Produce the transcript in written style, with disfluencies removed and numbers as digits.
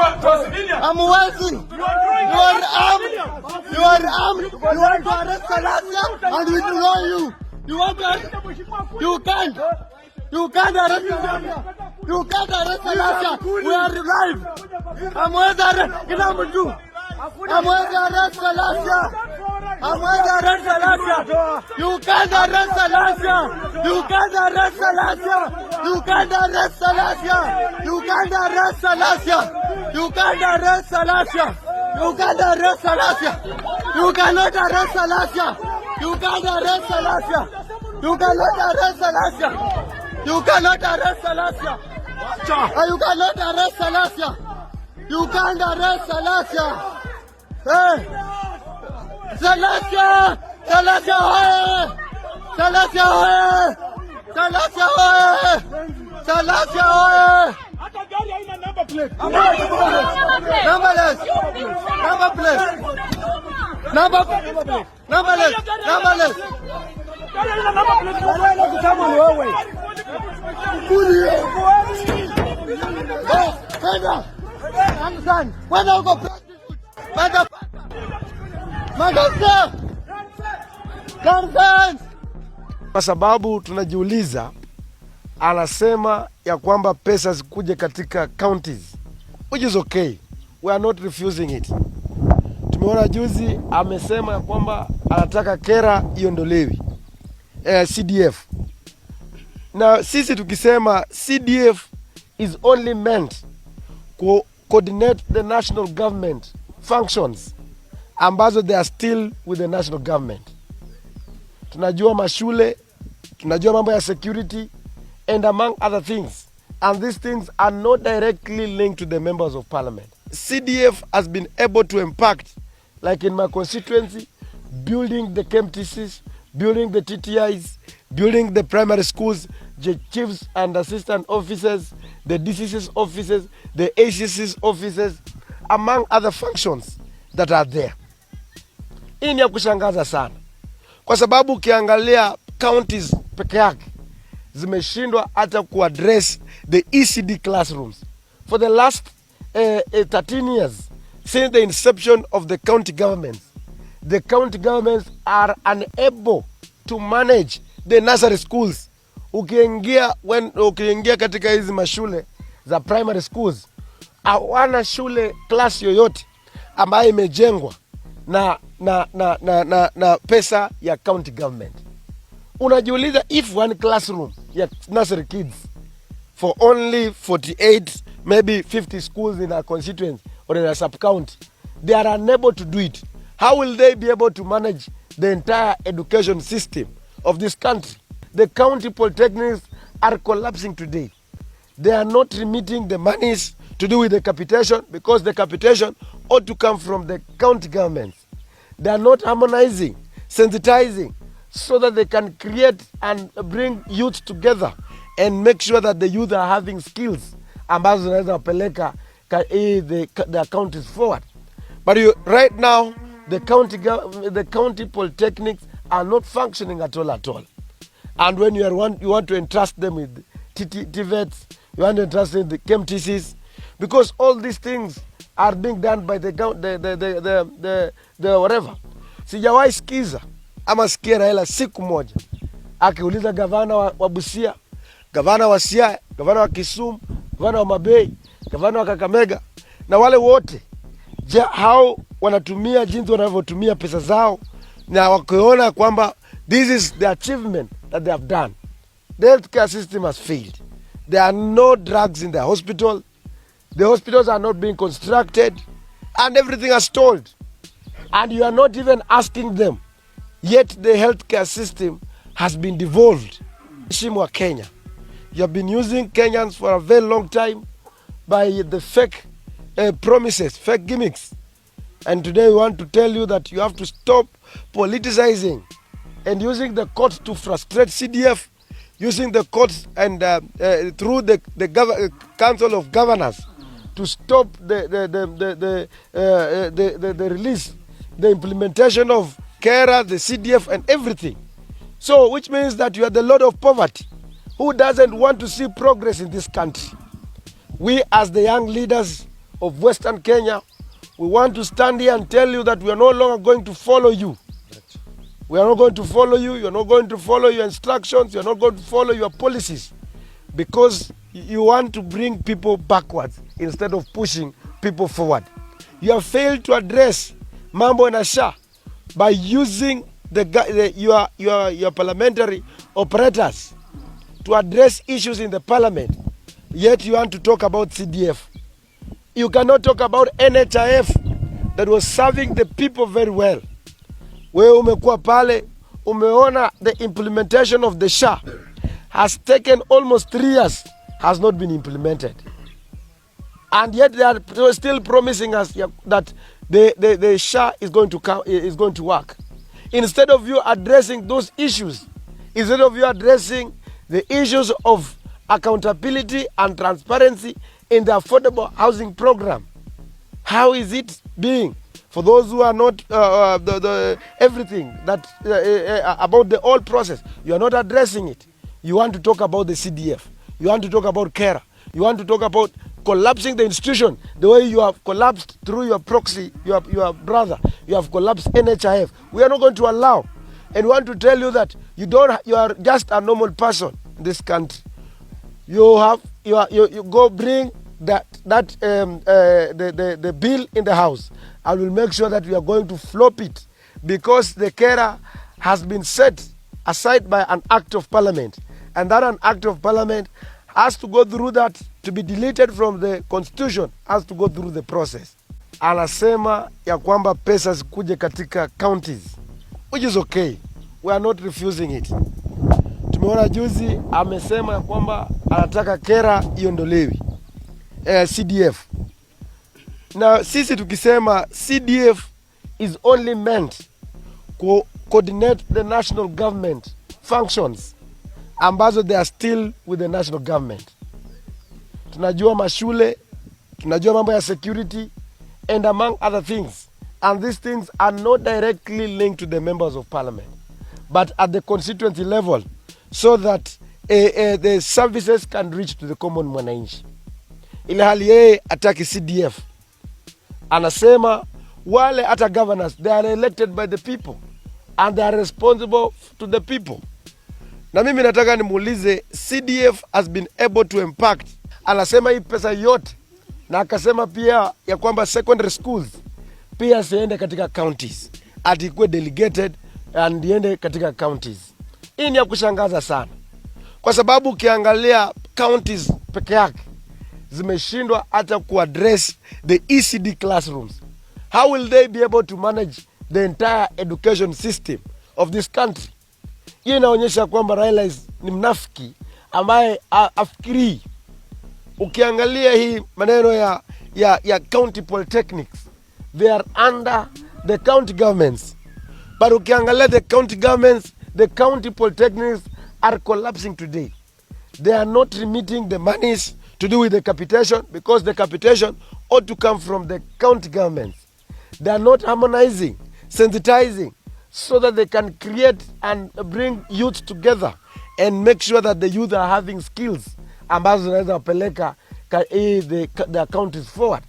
I'm waiting. You are armed. You are armed. You want to arrest Salasya and we deny you. You want to arrest? You can't. You can't arrest Salasya. You can't arrest Salasya. We are live. I'm waiting to arrest. I'm waiting to arrest Salasya. I'm waiting to arrest Salasya. You can't arrest Salasya. You can't arrest Salasya. You can't arrest Salasya. You can't arrest Salasya. You can't arrest Salasya. You can't arrest Salasya. You cannot arrest Salasya. You can't arrest Salasya. You cannot arrest Salasya. You cannot arrest Salasya. You cannot arrest Salasya. You can't arrest Salasya. Hey, Salasya. Salasya hoye. Salasya hoye. Salasya hoye. Salasya hoye. Number plate. Numberless. Number plate. Numberless. Numberless. Kwa sababu tunajiuliza, anasema ya kwamba pesa zikuje katika counties, which is okay, we are not refusing it. Tumeona juzi amesema ya kwamba anataka kera iondolewi, CDF. Na sisi tukisema CDF is only meant to coordinate the national government functions ambazo they are still with the national government. Tunajua mashule, tunajua mambo ya security and among other things, and these things are not directly linked to the members of parliament. CDF has been able to impact, like in my constituency, building the KMTCs, building the TTIs, building the primary schools, the chiefs and assistant officers, the DCC's offices, the ACC's offices, among other functions that are there. Hii ni ya kushangaza sana, kwa sababu ukiangalia counties peke yake zimeshindwa hata kuaddress the ECD classrooms. For the last 13 years, since the inception of the county governments are unable to manage the nursery schools. Ukiingia katika hizi mashule za primary schools, hawana shule class yoyote ambayo imejengwa na pesa ya county government. Unajiuliza, if one classroom ya nursery kids for only 48, maybe 50 schools in a constituency or in a sub-county, they are unable to do it, how will they be able to manage the entire education system of this country? The county polytechnics are collapsing today. They are not remitting the monies to do with the capitation, because the capitation ought to come from the county governments. They are not harmonizing, sensitizing, so that they can create and bring youth together and make sure that the youth are having skills ambazo zinaweza wapeleka the counties forward. But right now, the county polytechnics are not functioning at all. And when you want to entrust them with TVETs, you want to entrust them with the KMTCs, because all these things are being done by the whatever. Sijawahi sikiza ama sikia Raila siku moja akiuliza gavana wa Busia, gavana wa Siaya, gavana wa Kisumu, gavana wa Mabei, gavana wa Kakamega na wale wote hao wanatumia jinsi wanavyotumia pesa zao, na wakiona kwamba this is the achievement that they have done. The healthcare system has failed. There are no drugs in the hospital. The hospitals are not being constructed, and everything is stalled. And you are not even asking them. Yet the healthcare system has been devolved. Shimwa Kenya. You have been using Kenyans for a very long time by the fake promises, fake gimmicks. And today we want to tell you that you have to stop politicizing and using the courts to frustrate CDF, using the courts and through the Council of Governors to stop the release, the implementation of KERA, the CDF and everything. So which means that you are the Lord of Poverty, who doesn't want to see progress in this country. We as the young leaders of Western Kenya, we want to stand here and tell you that we are no longer going to follow you. We are not going to follow you. You are not going to follow your instructions. You are not going to follow your policies, because you want to bring people backwards instead of pushing people forward. You have failed to address mambo na SHA by using your parliamentary operators to address issues in the parliament. Yet you want to talk about CDF. You cannot talk about NHIF that was serving the people very well. Wewe umekuwa pale, umeona the implementation of the SHA has taken almost 3 years, has not been implemented. And yet they are still promising us that the SHA is going to work. Instead of you addressing those issues, instead of you addressing the issues of accountability and transparency in the affordable housing program, how is it being? For those who are not everything that about the whole process, you are not addressing it. You want to talk about the CDF. You want to talk about KERA. You want to talk about collapsing the institution the way you have collapsed through your proxy, your brother. You have collapsed NHIF. We are not going to allow. And we want to tell you that you are just a normal person in this country. You go bring the bill in the house. I will make sure that we are going to flop it, because the KERA has been set aside by an act of parliament, and that an act of parliament has to go through that, to be deleted from the constitution, has to go through the process. Anasema ya kwamba pesa zikuje katika counties, which is okay. We are not refusing it. Tumeona juzi amesema ya kwamba anataka KERA iondolewi, CDF. Na sisi tukisema CDF is only meant to coordinate the national government functions ambazo they are still with the national government. Tunajua mashule, tunajua mambo ya security and among other things. And these things are not directly linked to the members of parliament, but at the constituency level, so that the services can reach to the common mwananchi. Ile hali yeye ataki CDF. Anasema wale hata governors, they are elected by the people and they are responsible to the people. Na mimi nataka nimuulize, CDF has been able to impact. Anasema hii pesa yote, na akasema pia ya kwamba secondary schools pia siende katika counties, ati ikuwe delegated and iende katika counties. Hii ni ya kushangaza sana, kwa sababu ukiangalia counties peke yake zimeshindwa hata kuaddress the ECD classrooms. How will they be able to manage the entire education system of this country? Hii inaonyesha kwamba Raila ni mnafiki ambaye afikiri. Ukiangalia hii maneno ya county polytechnics, they are under the county governments. But ukiangalia the county governments, the county polytechnics are collapsing today. They are not remitting the monies to do with the capitation, because the capitation ought to come from the county governments. They are not harmonizing, sensitizing, so that they can create and bring youth together and make sure that the youth are having skills ambazo zinaweza peleka the counties forward.